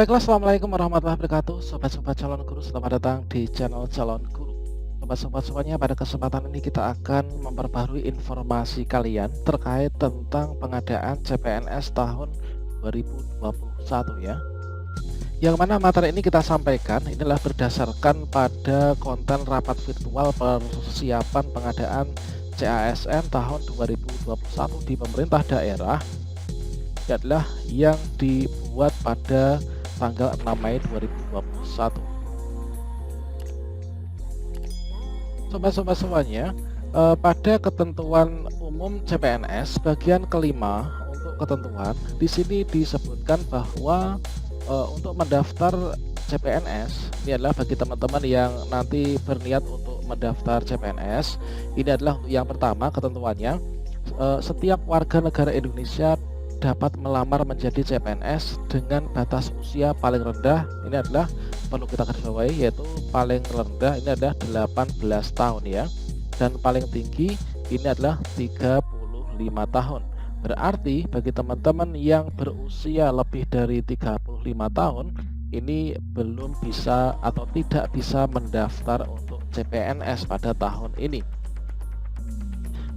Baiklah, assalamualaikum warahmatullahi wabarakatuh, sobat-sobat calon guru. Selamat datang di channel calon guru. Sobat-sobat semuanya, pada kesempatan ini kita akan memperbarui informasi kalian terkait tentang pengadaan CPNS tahun 2021 ya. Yang mana materi ini kita sampaikan inilah berdasarkan pada konten rapat virtual persiapan pengadaan CASN tahun 2021 di pemerintah daerah, adalah yang dibuat pada tanggal 6 Mei 2021. Sobat-sobat semuanya, pada ketentuan umum CPNS bagian kelima untuk ketentuan di sini disebutkan bahwa untuk mendaftar CPNS ini adalah bagi teman-teman yang nanti berniat untuk mendaftar CPNS. Ini adalah yang pertama ketentuannya, setiap warga negara Indonesia dapat melamar menjadi CPNS dengan batas usia paling rendah ini adalah perlu kita garisbawahi, yaitu paling rendah ini adalah 18 tahun ya, dan paling tinggi ini adalah 35 tahun. Berarti bagi teman-teman yang berusia lebih dari 35 tahun ini belum bisa atau tidak bisa mendaftar untuk CPNS pada tahun ini.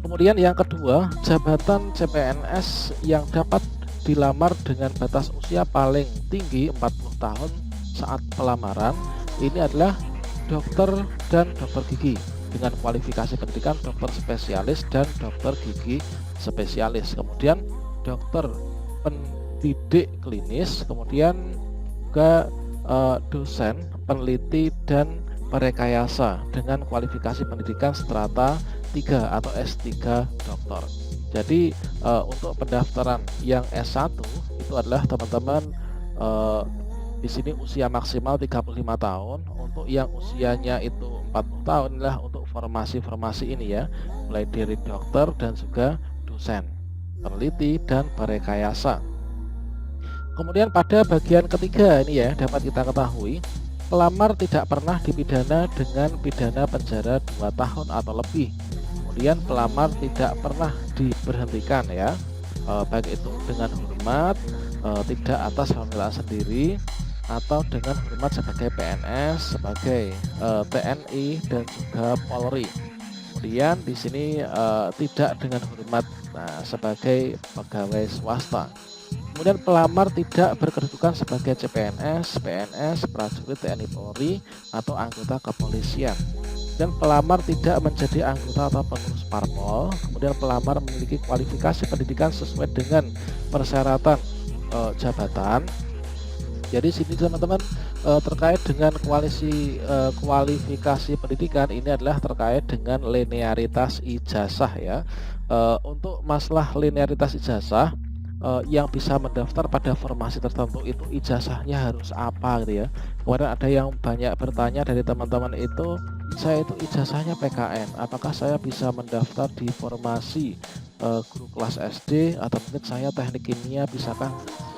Kemudian yang kedua, jabatan CPNS yang dapat dilamar dengan batas usia paling tinggi 40 tahun saat pelamaran ini adalah dokter dan dokter gigi dengan kualifikasi pendidikan dokter spesialis dan dokter gigi spesialis. Kemudian dokter pendidik klinis, kemudian juga dosen, peneliti dan perekayasa dengan kualifikasi pendidikan strata 3 atau S3 doktor. Jadi untuk pendaftaran yang S1 itu adalah teman-teman di sini usia maksimal 35 tahun. Untuk yang usianya itu 40 tahun inilah untuk formasi-formasi ini ya, mulai dari dokter dan juga dosen, peneliti dan perekayasa. Kemudian pada bagian ketiga ini ya, dapat kita ketahui pelamar tidak pernah dipidana dengan pidana penjara 2 tahun atau lebih. Kemudian pelamar tidak pernah diberhentikan ya, baik itu dengan hormat, tidak atas pembelaan sendiri, atau dengan hormat sebagai PNS, sebagai TNI dan juga Polri. Kemudian di sini tidak dengan hormat sebagai pegawai swasta. Kemudian pelamar tidak berkedudukan sebagai CPNS, PNS, prajurit TNI Polri atau anggota kepolisian. Dan pelamar tidak menjadi anggota atau pengurus parpol. Kemudian pelamar memiliki kualifikasi pendidikan sesuai dengan persyaratan jabatan. Jadi sini teman-teman terkait dengan kualifikasi pendidikan ini adalah terkait dengan linearitas ijazah ya. Untuk masalah linearitas ijazah, yang bisa mendaftar pada formasi tertentu itu ijazahnya harus apa gitu ya. Kemudian ada yang banyak bertanya dari teman-teman itu, saya itu ijazahnya PKN, apakah saya bisa mendaftar di formasi guru kelas SD, atau mungkin saya teknik kimia bisakah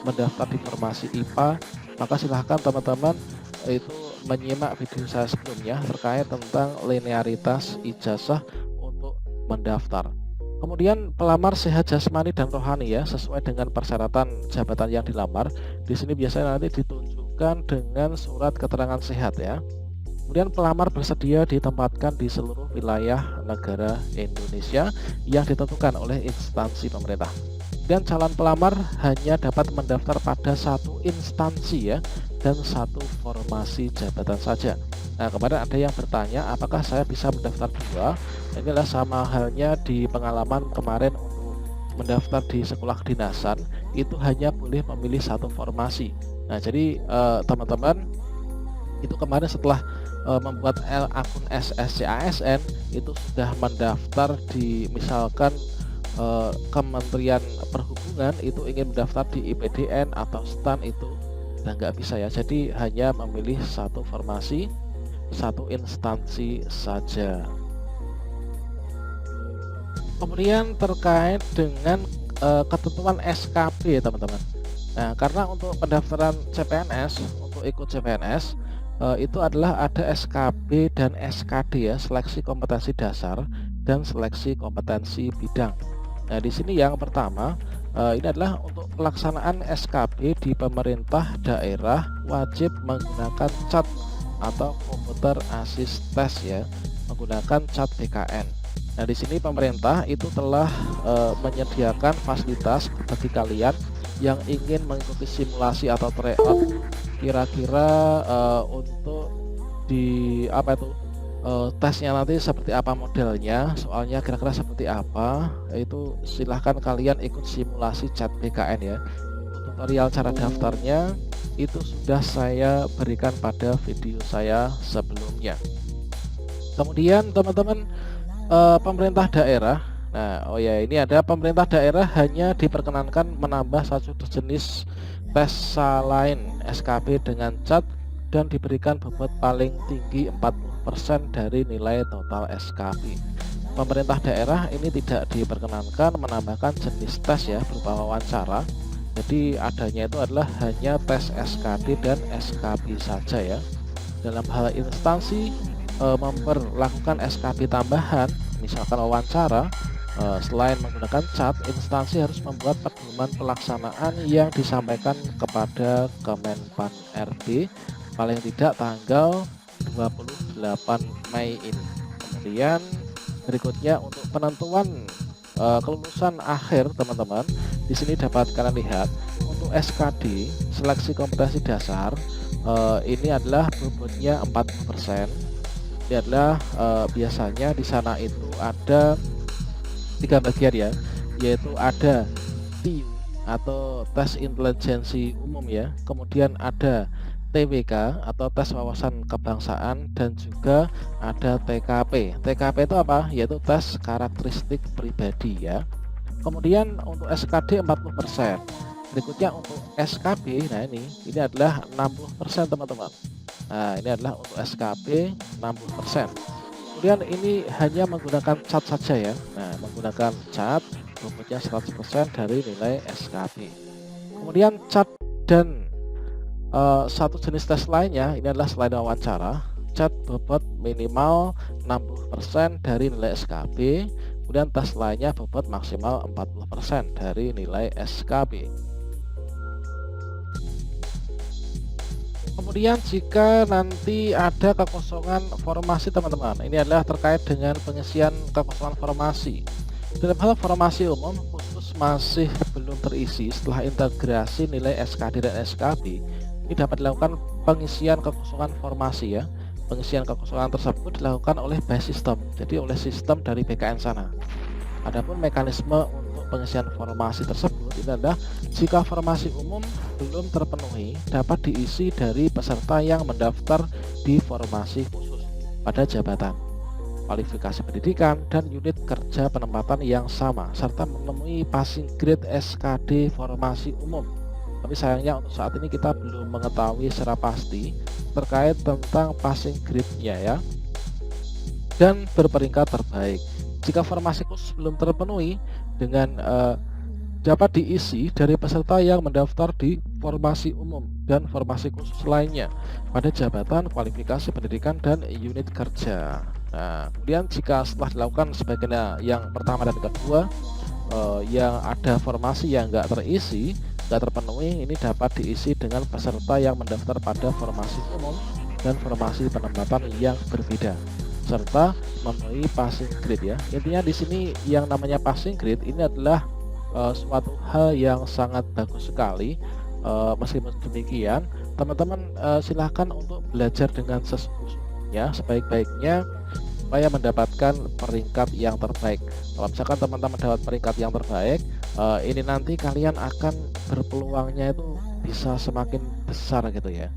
mendaftar di formasi IPA? Maka silahkan teman-teman itu menyimak video saya sebelumnya terkait tentang linearitas ijazah untuk mendaftar. Kemudian pelamar sehat jasmani dan rohani ya, sesuai dengan persyaratan jabatan yang dilamar. Di sini biasanya nanti ditunjukkan dengan surat keterangan sehat ya. Kemudian pelamar bersedia ditempatkan di seluruh wilayah negara Indonesia yang ditentukan oleh instansi pemerintah. Dan calon pelamar hanya dapat mendaftar pada satu instansi ya, dan satu formasi jabatan saja. Nah, kemarin ada yang bertanya apakah saya bisa mendaftar dua. Inilah sama halnya di pengalaman kemarin untuk mendaftar di sekolah kedinasan, itu hanya boleh memilih satu formasi. Nah, jadi teman-teman itu kemarin setelah membuat akun SSCASN itu sudah mendaftar di misalkan Kementerian Perhubungan, itu ingin mendaftar di IPDN atau STAN itu udah nggak bisa ya. Jadi hanya memilih satu formasi, satu instansi saja. Kemudian terkait dengan ketentuan SKB teman-teman. Nah, karena untuk pendaftaran CPNS, untuk ikut CPNS itu adalah ada SKB dan SKD ya, seleksi kompetensi dasar dan seleksi kompetensi bidang. Nah, di sini yang pertama Ini adalah untuk pelaksanaan SKB di pemerintah daerah wajib menggunakan CAT atau Computer Assist Test ya, menggunakan CAT BKN. Nah, di sini pemerintah itu telah menyediakan fasilitas bagi kalian yang ingin mengikuti simulasi atau tryout kira-kira untuk di apa itu tesnya nanti seperti apa modelnya, soalnya kira-kira seperti apa, itu silahkan kalian ikut simulasi CAT BKN ya. Tutorial cara daftarnya itu sudah saya berikan pada video saya sebelumnya. Kemudian teman-teman, pemerintah daerah, nah ini ada pemerintah daerah hanya diperkenankan menambah satu jenis tes selain SKB dengan CAT dan diberikan bobot paling tinggi 40% dari nilai total SKB. Pemerintah daerah ini tidak diperkenankan menambahkan jenis tes ya berupa wawancara. Jadi adanya itu adalah hanya tes SKD dan SKB saja ya. Dalam hal instansi memperlakukan SKB tambahan, misalkan wawancara, selain menggunakan CAT, instansi harus membuat pedoman pelaksanaan yang disampaikan kepada Kemenpan RB paling tidak tanggal 28 Mei ini. Kemudian berikutnya untuk penentuan kelulusan akhir teman-teman, di sini dapat kalian lihat untuk SKD seleksi kompetensi dasar ini adalah bobotnya 40%. Ini adalah biasanya di sana itu ada 3 bagian ya, yaitu ada TIU atau tes intelijensi umum ya, kemudian ada TWK atau tes wawasan kebangsaan, dan juga ada TKP. TKP itu apa? Yaitu tes karakteristik pribadi ya. Kemudian untuk SKD 40%. Berikutnya untuk SKB, nah ini adalah 60% teman-teman. Nah, ini adalah untuk SKB 60%. Kemudian ini hanya menggunakan CAT saja ya. Nah, menggunakan CAT bobotnya 100% dari nilai SKB. Kemudian CAT dan satu jenis tes lainnya, ini adalah selain wawancara, CAT bobot minimal 60% dari nilai SKB. Kemudian tes lainnya bobot maksimal 40% dari nilai SKB. Kemudian jika nanti ada kekosongan formasi teman-teman, ini adalah terkait dengan pengisian kekosongan formasi. Dalam hal formasi umum khusus masih belum terisi setelah integrasi nilai SKD dan SKB, ini dapat dilakukan pengisian kekosongan formasi ya. Pengisian kekosongan tersebut dilakukan oleh by system, jadi oleh sistem dari BKN sana. Adapun mekanisme untuk pengisian formasi tersebut ini adalah jika formasi umum belum terpenuhi dapat diisi dari peserta yang mendaftar di formasi khusus pada jabatan, kualifikasi pendidikan, dan unit kerja penempatan yang sama serta memenuhi passing grade SKD formasi umum. Tapi sayangnya untuk saat ini kita belum mengetahui secara pasti terkait tentang passing grade-nya ya, dan berperingkat terbaik. Jika formasi khusus belum terpenuhi dengan dapat diisi dari peserta yang mendaftar di formasi umum dan formasi khusus lainnya pada jabatan, kualifikasi pendidikan, dan unit kerja. Nah, kemudian jika setelah dilakukan sebagainya yang pertama dan kedua, yang ada formasi yang enggak terisi, enggak terpenuhi, ini dapat diisi dengan peserta yang mendaftar pada formasi umum dan formasi penempatan yang berbeda serta memenuhi passing grade ya. Intinya di sini yang namanya passing grade ini adalah suatu hal yang sangat bagus sekali. Meskipun demikian, teman-teman silahkan untuk belajar dengan sesungguhnya sebaik-baiknya supaya mendapatkan peringkat yang terbaik. Kalau misalkan teman-teman dapat peringkat yang terbaik, ini nanti kalian akan berpeluangnya itu bisa semakin besar gitu ya.